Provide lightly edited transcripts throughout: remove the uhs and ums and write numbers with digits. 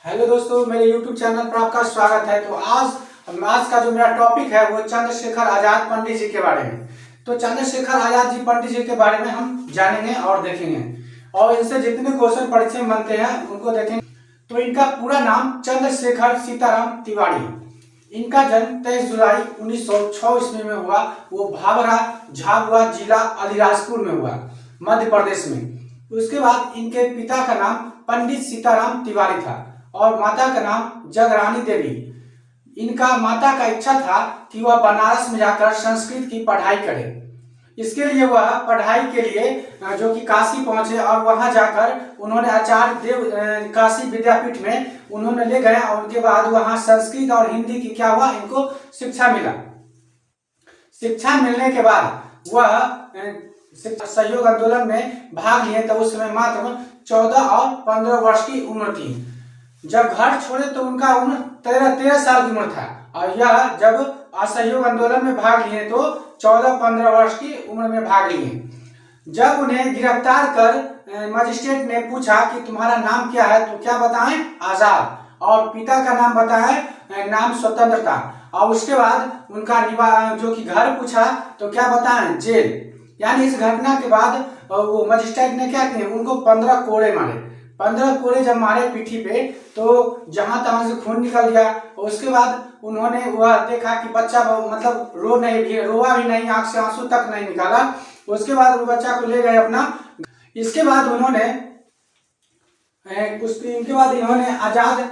Hello दोस्तों, मेरे YouTube channel पर आपका स्वागत है। तो आज का जो मेरा टॉपिक है वो चंद्रशेखर आजाद पंडित जी के बारे में। तो चंद्रशेखर आजाद जी पंडित जी के बारे में हम जानेंगे और देखेंगे और इनसे जितने क्वेश्चन परीक्षा में बनते हैं उनको देखेंगे। तो इनका पूरा नाम चंद्रशेखर सीताराम तिवारी। इनका जन्म 23 जुलाई 1906 ईस्वी में हुआ। वो भाभरा झाबुआ जिला अलीराजपुर में हुआ, मध्य प्रदेश में। उसके बाद इनके पिता का नाम पंडित सीताराम तिवारी था और माता का नाम जगरानी देवी। इनका माता का इच्छा था कि वह बनारस में जाकर संस्कृत की पढ़ाई करे। इसके लिए वह पढ़ाई के लिए जो कि काशी पहुंचे और वहां जाकर उन्होंने आचार्य देव काशी विद्यापीठ में उन्होंने ले गए और उनके बाद वहां संस्कृत और हिंदी की क्या हुआ, इनको शिक्षा मिला। शिक्षा मिलने के बाद वह सहयोग आंदोलन में भाग लिए। तो उस समय मात्र 14 और 15 वर्ष की उम्र थी। जब घर छोड़े तो उनका उम्र 13 साल की उम्र था और यह जब असहयोग आंदोलन में भाग लिए तो 14-15 वर्ष की उम्र में भाग लिए। जब उन्हें गिरफ्तार कर मजिस्ट्रेट ने पूछा कि तुम्हारा नाम क्या है, तो क्या बताएं, आजाद, और पिता का नाम बताएं, नाम स्वतंत्रता। और उसके बाद उनका जो कि घर पूछा तो क्या बताएं, जेल। यानी इस घटना के बाद वो मजिस्ट्रेट ने क्या किया, उनको 15 कोड़े मारे। 15 कोड़े जब मारे पीठी पे तो जहां तहां से खून निकल गया। उसके बाद उन्होंने वह देखा कि बच्चा मतलब रोआ भी नहीं, आंख से आंसू तक नहीं निकाला। उसके बाद वो बच्चा को ले गए अपना। इसके बाद इन्होंने आजाद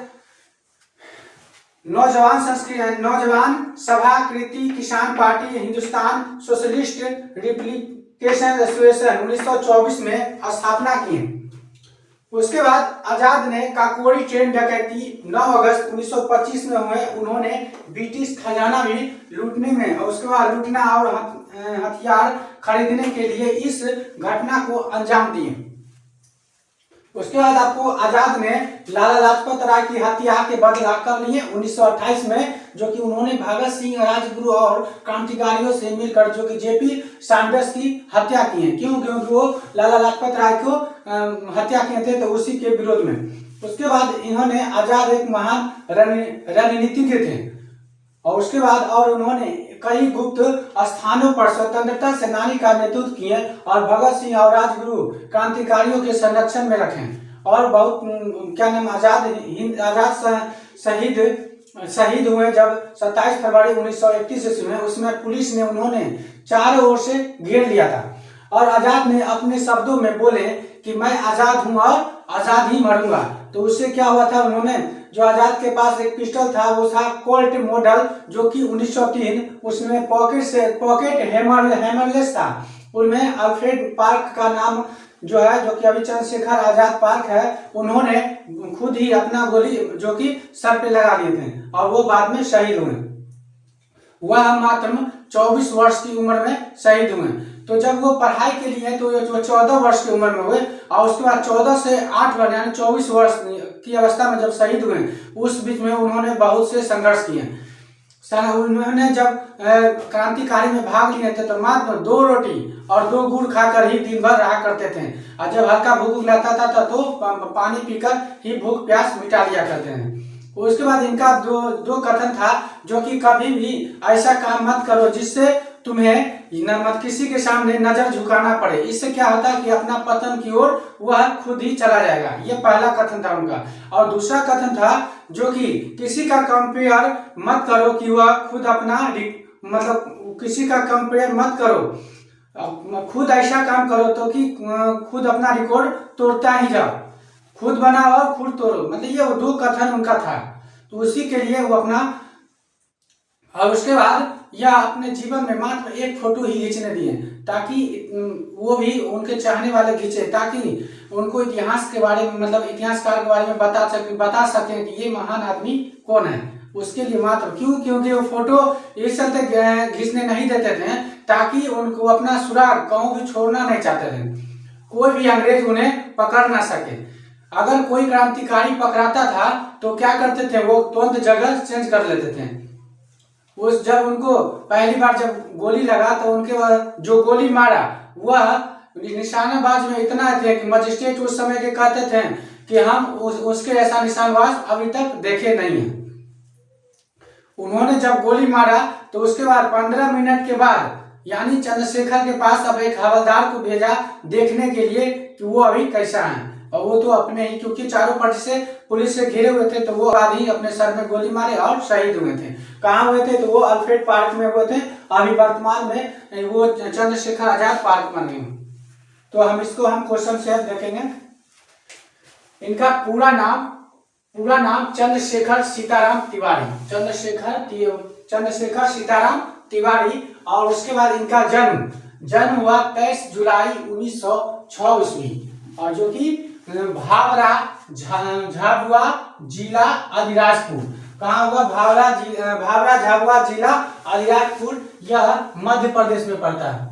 नौजवान सभा, कृति किसान party, Hindustan socialist republication association 1924 में स्थापना की। उसके बाद आजाद ने काकोरी ट्रेन डकैती 9 अगस्त 1925 में हुए। उन्होंने ब्रिटिश खजाना भी लूटने में और उसके बाद लूटना और हथियार खरीदने के लिए इस घटना को अंजाम दिए। उसके बाद आपको आजाद ने लाला लाजपत राय की हत्या के बदला कर लिए 1928 में, जो कि उन्होंने भगत सिंह, राजगुरु और क्रांतिकारियों से मिलकर जो कि जेपी सैंडर्स की हत्या की है। क्यों? क्योंकि वो लाला लाजपत राय को हत्या किए थे, तो उसी के विरोध में। उसके बाद इन्होंने आजाद एक महान रणनीतिज्ञ थे और उसके बाद उन्होंने कई गुप्त स्थानों पर स्वतंत्रता सेनानी का नेतृत्व किए और भगत सिंह और राजगुरु क्रांतिकारियों के संरक्षण में रखे। और बहुत आजाद शहीद हुए जब 27 फरवरी 1931 ईस्वी में। उसमें पुलिस ने उन्होंने चारों ओर से घेर लिया था और आजाद ने अपने शब्दों में बोले कि मैं आजाद हूं और आजाद ही मरूंगा। तो उससे क्या हुआ था, उन्होंने जो आजाद के पास एक पिस्टल था वो था कोल्ट मॉडल, जो कि 1903, उसमें पॉकेट हैमरलेस था। उनमें अल्फ्रेड पार्क का नाम जो है, जो कि अभी चंद्रशेखर आजाद पार्क है, उन्होंने खुद ही अपना गोली जो कि सर पे लगा लिए थे और वो बाद में शहीद हुए। वह मात्र 24 वर्ष की उम्र में शहीद हुए। तो जब वो पढ़ाई के लिए तो जो 14 वर्ष की उम्र में हुए और उसके बाद 14 से 8 वर्ष यानी 24 वर्ष की अवस्था में जब शहीद हुए, उस बीच में उन्होंने बहुत से संघर्ष किए। उन्होंने जब क्रांतिकारी में भाग लिए थे तो मात्र 2 रोटी और 2 गुड़ खाकर ही दिन भर रहा करते थे और जब हल्का भूख लगता था तो पानी पीकर ही भूख प्यास मिटा लिया करते हैं। उसके बाद इनका दो कथन था, जो कि कभी भी ऐसा काम मत करो जिससे तुम्हें किसी के सामने नजर झुकाना पड़े। इससे क्या होता है कि अपना पतन की ओर वह खुद ही चला जाएगा। ये पहला कथन था उनका। और दूसरा कथन था जो कि किसी का कंपेयर मत करो कि वह खुद अपना मतलब किसी का कंपेयर मत करो, खुद ऐसा काम करो तो कि खुद अपना रिकॉर्ड तोड़ता ही जाओ। खुद बनाओ और खुद तोड़ो, मतलब ये 2 कथन उनका था। तो उसी के लिए वो अपना और उसके बाद यह अपने जीवन में मात्र 1 फोटो ही खींचने दिए ताकि वो भी उनके चाहने वाले खींचे, ताकि उनको इतिहास के बारे में मतलब इतिहासकार के बारे में बता सकें कि ये महान आदमी कौन है। उसके लिए मात्र क्योंकि वो फोटो इस चलते खींचने नहीं देते थे ताकि उनको अपना सुराग गाँव भी छोड़ना नहीं चाहते थे, कोई भी अंग्रेज उन्हें पकड़ ना सके। अगर कोई क्रांतिकारी पकड़ाता था तो क्या करते थे, वो तुरंत जगह चेंज कर लेते थे। जब उनको पहली बार जब गोली लगा तो उनके बाद जो गोली मारा वह निशानाबाज में इतना थे कि मजिस्ट्रेट उस समय के कहते थे कि हम उसके ऐसा निशानवास अभी तक देखे नहीं है। उन्होंने जब गोली मारा तो उसके बाद 15 मिनट के बाद यानी चंद्रशेखर के पास अब एक हवलदार को भेजा देखने के लिए कि वो अभी कैसा है। और वो तो अपने ही, क्योंकि चारों पक्ष से पुलिस से घिरे हुए थे, तो वो बाद ही अपने सर में गोली मारे और शहीद हुए थे। कहाँ हुए थे? तो वो अल्फ्रेड पार्क में हुए थे। अभी वर्तमान में वो चंद्रशेखर आजाद पार्क बने हुए। तो हम क्वेश्चन से देखेंगे। इनका पूरा नाम चंद्रशेखर सीताराम तिवारी, चंद्रशेखर सीताराम तिवारी। और उसके बाद इनका जन्म हुआ 23 जुलाई 1906 ईस्वी, और जो कि भावरा झाबुआ जिला अलीराजपुर। कहाँ हुआ? भावरा झाबुआ जिला अलीराजपुर, यह मध्य प्रदेश में पड़ता है।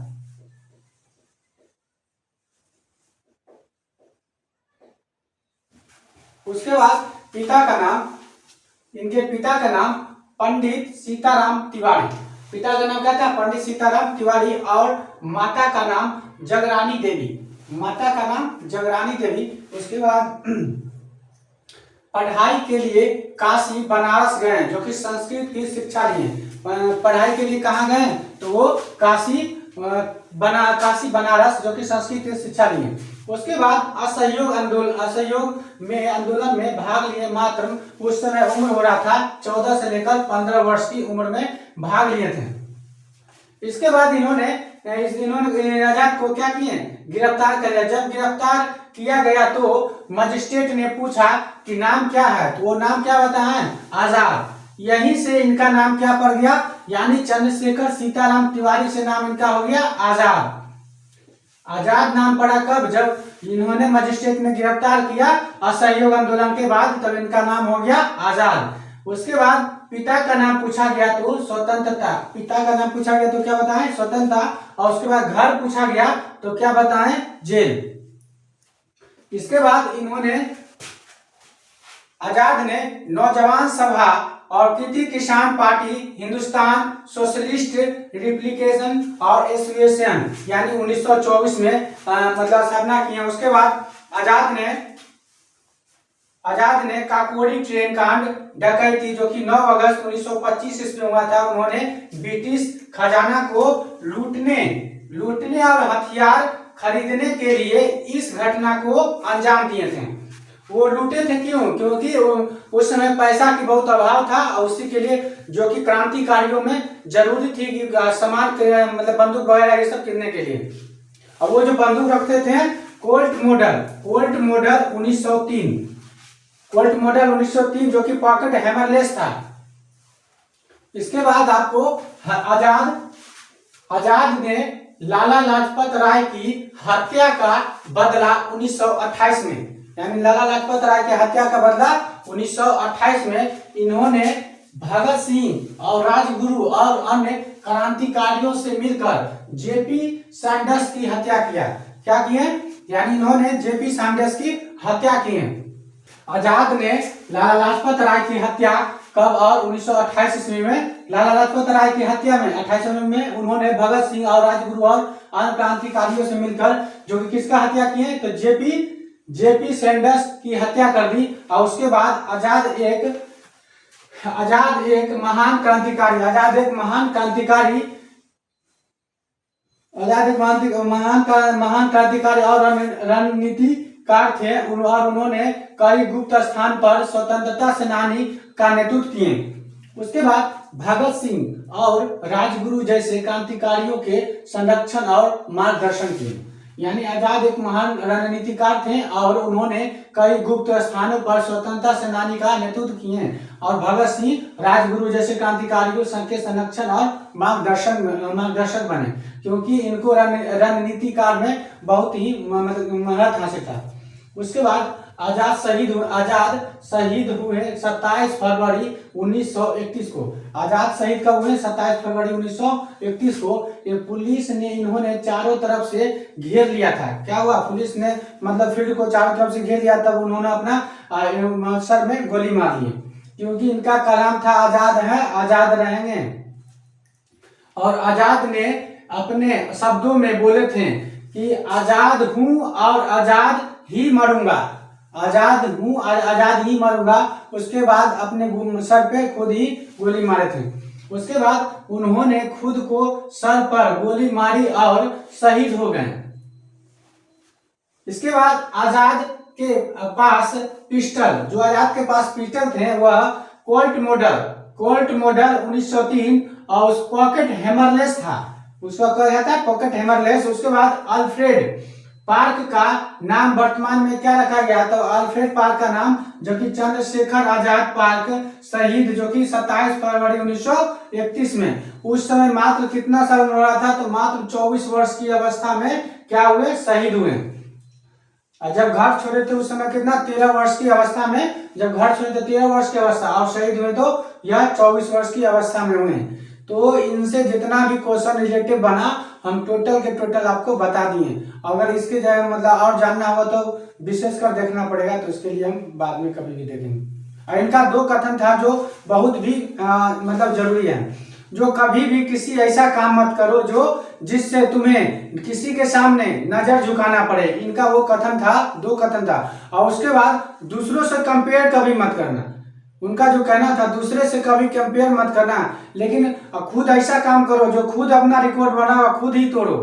उसके बाद इनके पिता का नाम पंडित सीताराम तिवारी। पिता का नाम क्या था? पंडित सीताराम तिवारी। और माता का नाम जगरानी देवी। उसके बाद पढ़ाई के लिए काशी बनारस गए, जो कि संस्कृत की शिक्षा लिए। पढ़ाई के लिए कहाँ गए? तो वो काशी बनारस, जो कि संस्कृत की शिक्षा लिए। उसके बाद असहयोग आंदोलन में भाग लिए। मात्र उस समय उम्र हो रहा था 14 से लेकर 15 वर्ष की उम्र में भाग लिए थे। इसके बाद इन्होंने आजाद को क्या किए? गिरफ्तार कर लिया। जब गिरफ्तार किया गया तो मजिस्ट्रेट ने पूछा कि नाम क्या है, तो वो नाम क्या बताया? आजाद। यहीं से इनका नाम क्या पड़ गया? यानी चंद्रशेखर सीताराम तिवारी से नाम इनका हो गया आजाद। आजाद नाम पड़ा कब? जब इन्होंने मजिस्ट्रेट ने गिरफ्तार किया असहयोग आंदोलन के बाद, तब इनका नाम हो गया आजाद। उसके बाद पिता का नाम पूछा गया तो स्वतंत्रता। पिता का नाम पूछा गया तो क्या बताएं? स्वतंत्रता। और उसके बाद घर पूछा गया तो क्या बताएं? जेल। इसके बाद आजाद ने नौजवान सभा और कृति किसान पार्टी, हिंदुस्तान सोशलिस्ट रिपब्लिकेशन और एसोसिएशन यानी 1924 में मतलब स्थापना की है। उसके बाद आजाद ने काकोरी ट्रेन कांड डकैती, जो कि 9 अगस्त 1925 ईस्वी में हुआ था, उन्होंने ब्रिटिश खजाना को लूटने और हथियार खरीदने के लिए इस घटना को अंजाम दिए थे। वो लूटे थे क्यों? क्योंकि उस समय पैसा की बहुत अभाव था, और उसी के लिए, जो कि क्रांतिकारियों में जरूरी थी कि सामान मतलब बंदूक वगैरह ये सब किनने के लिए। और वो जो बंदूक रखते थे कोल्ट मॉडल 1903, जो कि पॉकेट हैमरलेस था। इसके बाद आपको आजाद ने लाला लाजपत राय की हत्या का बदला 1928 में, यानी लाला लाजपत राय की हत्या का बदला 1928 में इन्होंने भगत सिंह और राजगुरु और अन्य क्रांतिकारियों से मिलकर जेपी सैंडर्स की हत्या किया। क्या किए? यानी इन्होंने जेपी सैंडर्स की हत्या की है। आजाद ने लाला लाजपत राय की हत्या कब? और 1928 ईस्वी में लाला लाजपत राय की हत्या में 28 में उन्होंने भगत सिंह और राजगुरु और अन्य क्रांतिकारियों से मिलकर, जो कि किसका हत्या किए? तो जेपी सैंडर्स की हत्या कर दी। और उसके बाद आजाद एक महान क्रांतिकारी और रणनीतिकार थे, और उन्होंने कई गुप्त स्थान पर स्वतंत्रता सेनानी का नेतृत्व किए। उसके बाद भगत सिंह और राजगुरु जैसे क्रांतिकारियों के संरक्षण और मार्गदर्शन किए। यानी आजाद एक महान रणनीतिकार थे, और उन्होंने कई गुप्त स्थानों पर स्वतंत्रता सेनानी का नेतृत्व किए। और भगत सिंह राजगुरु जैसे क्रांतिकारियों के संरक्षण और मार्गदर्शक बने, क्योंकि इनको रणनीतिकार में बहुत ही महारत हासिल था। उसके बाद आजाद शहीद हुए 27 फरवरी 1931 को। आजाद शहीद कब हुए? 27 फरवरी 1931 को। पुलिस ने इन्होंने चारों तरफ से घेर लिया था। क्या हुआ? पुलिस ने मतलब फील्ड को चारों तरफ से घेर लिया, तब उन्होंने अपना सर में गोली मार ली, क्योंकि इनका कलाम था आजाद है आजाद रहेंगे। और आजाद ने अपने शब्दों में बोले थे कि आजाद हूं और आजाद ही मरूंगा। आजाद हूँ, आजाद ही मरूंगा। उसके बाद अपने सर पे खुद ही गोली मारे थे। उसके बाद उन्होंने खुद को सर पर गोली मारी और शहीद हो गए। इसके बाद आजाद के पास पिस्टल, जो आजाद के पास पिस्टल थे वह कोल्ट मॉडल 1903 और उस पॉकेट हैमरलेस था, उसका कहा जाता है पॉकेट हैमरलेस। उसके बाद अल्फ्रेड पार्क का नाम वर्तमान में क्या रखा गया, तो अल्फ्रेड पार्क का नाम, जो कि चंद्रशेखर आजाद पार्क, शहीद, जो कि 27 फरवरी 1931 में, उस समय मात्र कितना साल हो रहा था, तो मात्र 24 वर्ष की अवस्था में क्या हुए, शहीद हुए। और जब घर छोड़े थे उस समय कितना, 13 वर्ष की अवस्था में, जब घर छोड़े थे 13 वर्ष की अवस्था, और शहीद हुए तो यह 24 वर्ष की अवस्था में हुए। तो इनसे जितना भी क्वेश्चन रिलेटेड बना हम टोटल के टोटल आपको बता दिए। अगर इसके जगह मतलब और जानना हो तो विशेष कर देखना पड़ेगा, तो इसके लिए हम बाद में कभी भी देखेंगे। और इनका 2 कथन था जो बहुत भी मतलब जरूरी है, जो कभी भी किसी ऐसा काम मत करो जो जिससे तुम्हें किसी के सामने नजर झुकाना पड़े। इनका वो कथन था, 2 कथन था। और उसके बाद दूसरों से कंपेयर कभी मत करना, उनका जो कहना था दूसरे से कभी कंपेयर मत करना, लेकिन खुद ऐसा काम करो जो खुद अपना रिकॉर्ड बनाओ खुद ही तोड़ो।